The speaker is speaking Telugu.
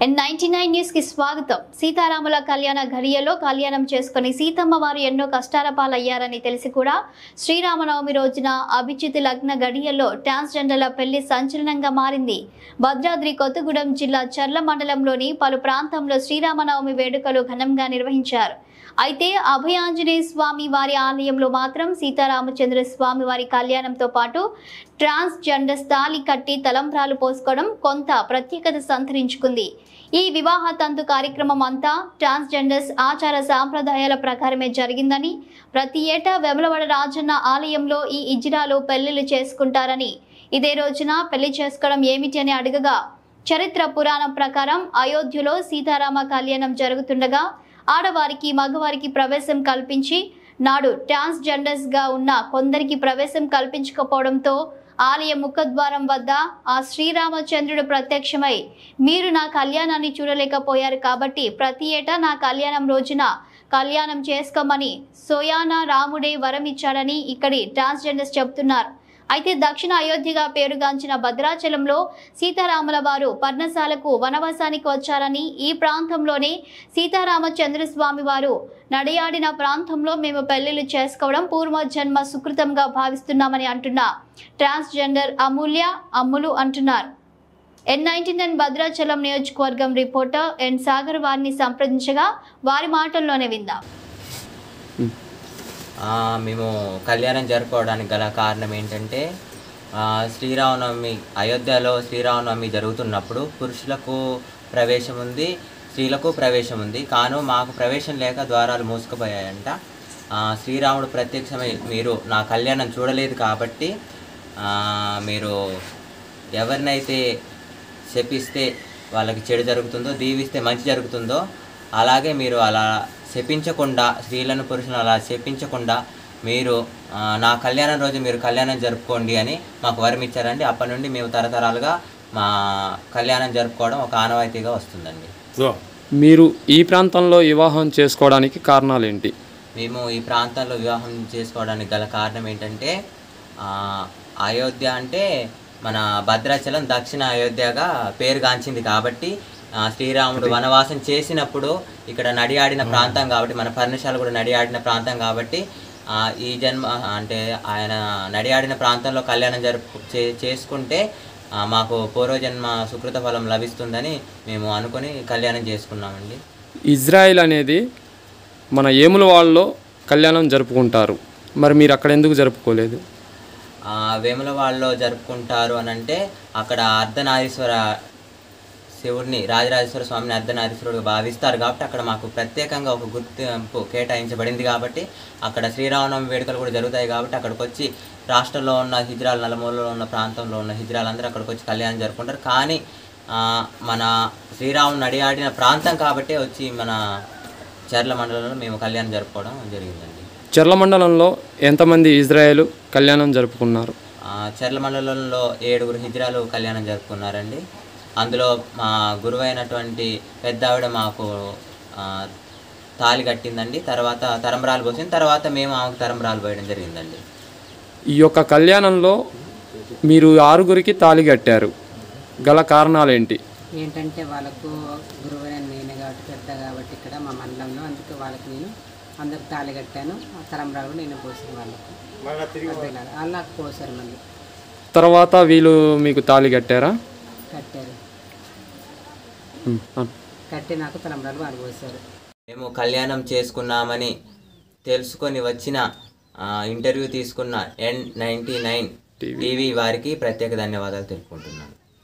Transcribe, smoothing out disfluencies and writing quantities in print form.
N99 న్యూస్ కి స్వాగతం. సీతారాముల కళ్యాణ ఘడియలో కళ్యాణం చేసుకుని సీతమ్మ వారు ఎన్నో కష్టాల పాలయ్యారని తెలిసి కూడా శ్రీరామనవమి రోజున అభిజిత్ లగ్న ఘడియలో ట్రాన్స్జెండర్ల పెళ్లి సంచలనంగా మారింది. భద్రాద్రి కొత్తగూడెం జిల్లా చర్ల మండలంలోని పలు ప్రాంతంలో శ్రీరామనవమి వేడుకలు ఘనంగా నిర్వహించారు. అయితే అభయాంజనేయ స్వామి వారి ఆలయంలో మాత్రం సీతారామచంద్ర స్వామి వారి కళ్యాణంతో పాటు ట్రాన్స్జెండర్స్ తాళి కట్టి తలంబ్రాలు పోసుకోవడం కొంత ప్రత్యేకత సంతరించుకుంది. ఈ వివాహ తంతు కార్యక్రమం అంతా ట్రాన్స్జెండర్స్ ఆచార సాంప్రదాయాల ప్రకారమే జరిగిందని, ప్రతి ఏటా వెమలవాడ రాజన్న ఆలయంలో ఈ ఇజ్రాలు పెళ్లిళ్లు చేసుకుంటారని, ఇదే రోజున పెళ్లి చేసుకోవడం ఏమిటి అని అడగగా, చరిత్ర పురాణం ప్రకారం అయోధ్యలో సీతారామ కళ్యాణం జరుగుతుండగా ఆడవారికి మగవారికి ప్రవేశం కల్పించి నాడు ట్రాన్స్జెండర్స్ గా ఉన్న కొందరికి ప్రవేశం కల్పించకపోవడంతో ఆలయ ముఖద్వారం వద్ద ఆ శ్రీరామచంద్రుడు ప్రత్యక్షమై మీరు నా కళ్యాణాన్ని చూడలేకపోయారు కాబట్టి ప్రతి ఏటా నా కళ్యాణం రోజున కళ్యాణం చేసుకోమని సోయానా రాముడే వరం ఇచ్చాడని ఇక్కడి ట్రాన్స్జెండర్స్ చెబుతున్నారు. అయితే దక్షిణ అయోధ్యగా పేరుగాంచిన భద్రాచలంలో సీతారాముల వారు పర్ణశాలకు వనవాసానికి వచ్చారని, ఈ ప్రాంతంలోనే సీతారామచంద్రస్వామి వారు నడియాడిన ప్రాంతంలో మేము పెళ్లిళ్లు చేసుకోవడం పూర్వజన్మ సుకృతంగా భావిస్తున్నామని అంటున్న ట్రాన్స్జెండర్ అమ్ములు అంటున్నారు. N99 భద్రాచలం నియోజకవర్గం రిపోర్టర్ ఎన్ సాగర్ వారిని సంప్రదించగా వారి మాటల్లోనే విందాం. మేము కళ్యాణం జరుపుకోవడానికి గల కారణం ఏంటంటే, శ్రీరామనవమి అయోధ్యలో శ్రీరామనవమి జరుగుతున్నప్పుడు పురుషులకు ప్రవేశం ఉంది, స్త్రీలకు ప్రవేశం ఉంది. కాను మాకు ప్రవేశం లేక ద్వారాలు మూసుకుపోయాయంట. శ్రీరాముడు ప్రత్యక్షమై మీరు నా కళ్యాణం చూడలేదు కాబట్టి మీరు ఎవరినైతే శపిస్తే వాళ్ళకి చెడు జరుగుతుందో, దీవిస్తే మంచి జరుగుతుందో, అలాగే మీరు అలా శపించకుండా, స్త్రీలను పురుషులను అలా శపించకుండా మీరు నా కళ్యాణం రోజు మీరు కళ్యాణం జరుపుకోండి అని మాకు వరం ఇచ్చారండి. అప్పటి నుండి మేము తరతరాలుగా మా కళ్యాణం జరుపుకోవడం ఒక ఆనవాయితీగా వస్తుందండి. మీరు ఈ ప్రాంతంలో వివాహం చేసుకోవడానికి కారణాలు ఏంటి? మేము ఈ ప్రాంతంలో వివాహం చేసుకోవడానికి గల కారణం ఏంటంటే, అయోధ్య అంటే మన భద్రాచలం దక్షిణ అయోధ్యగా పేరుగాంచింది కాబట్టి, శ్రీరాముడు వనవాసం చేసినప్పుడు ఇక్కడ నడియాడిన ప్రాంతం కాబట్టి, మన పర్ణశాల కూడా నడియాడిన ప్రాంతం కాబట్టి, ఈ జన్మ అంటే ఆయన నడియాడిన ప్రాంతంలో కళ్యాణం చేసుకుంటే మాకు పూర్వజన్మ సుకృత ఫలం లభిస్తుందని మేము అనుకొని కళ్యాణం చేసుకున్నామండి. ఇజ్రాయిల్ అనేది మన వేములవాడలో కళ్యాణం జరుపుకుంటారు, మరి మీరు అక్కడ ఎందుకు జరుపుకోలేదు? వేములవాడలో జరుపుకుంటారు అని అంటే, అక్కడ అర్ధనారీశ్వర శివుడిని, రాజరాజేశ్వర స్వామిని అర్ధనారీశ్వరుడుగా భావిస్తారు కాబట్టి అక్కడ మాకు ప్రత్యేకంగా ఒక గుర్తింపు కేటాయించబడింది కాబట్టి, అక్కడ శ్రీరామనవమి వేడుకలు కూడా జరుగుతాయి కాబట్టి అక్కడికి వచ్చి రాష్ట్రంలో ఉన్న హిజ్రాలు, నలుమూలలో ఉన్న ప్రాంతంలో ఉన్న హిజ్రాలందరూ అక్కడికి వచ్చి కళ్యాణం జరుపుకుంటారు. కానీ మన శ్రీరాముని నడియాడిన ప్రాంతం కాబట్టి వచ్చి మన చర్ల మండలంలో మేము కళ్యాణం జరుపుకోవడం జరిగిందండి. చర్ల మండలంలో ఎంతమంది ఇజ్రాయేలు కళ్యాణం జరుపుకున్నారు? చర్ల మండలంలో 7 హిజ్రాలు కళ్యాణం జరుపుకున్నారండి. అందులో మా గురువైనటువంటి పెద్ద ఆవిడ మాకు తాళి కట్టిందండి. తర్వాత తరంబ్రాలు పోసింది. తర్వాత మేము ఆమెకు తరంబ్రాలు పోయడం జరిగిందండి. ఈ యొక్క కళ్యాణంలో మీరు 6 తాళి కట్టారు, గల కారణాలు ఏంటంటే వాళ్ళకు గురువైన నేనే కాబట్టి, పెద్ద కాబట్టి ఇక్కడ మా మండలంలో, అందుకే వాళ్ళకి నేను అందరికి తాళి కట్టాను. తరంబ్రాలు నేను పోసాను వాళ్ళకు, వాళ్ళకు పోసారు. మళ్ళీ తర్వాత వీళ్ళు మీకు తాళి కట్టారా? కట్టారు, కట్టి నాకు తలంబ్రాలు వాళ్ళు పోసారు. మేము కళ్యాణం చేసుకున్నామని తెలుసుకొని వచ్చిన ఇంటర్వ్యూ తీసుకున్న N99 టీవీ వారికి ప్రత్యేక ధన్యవాదాలు తెలుపుకుంటున్నాను.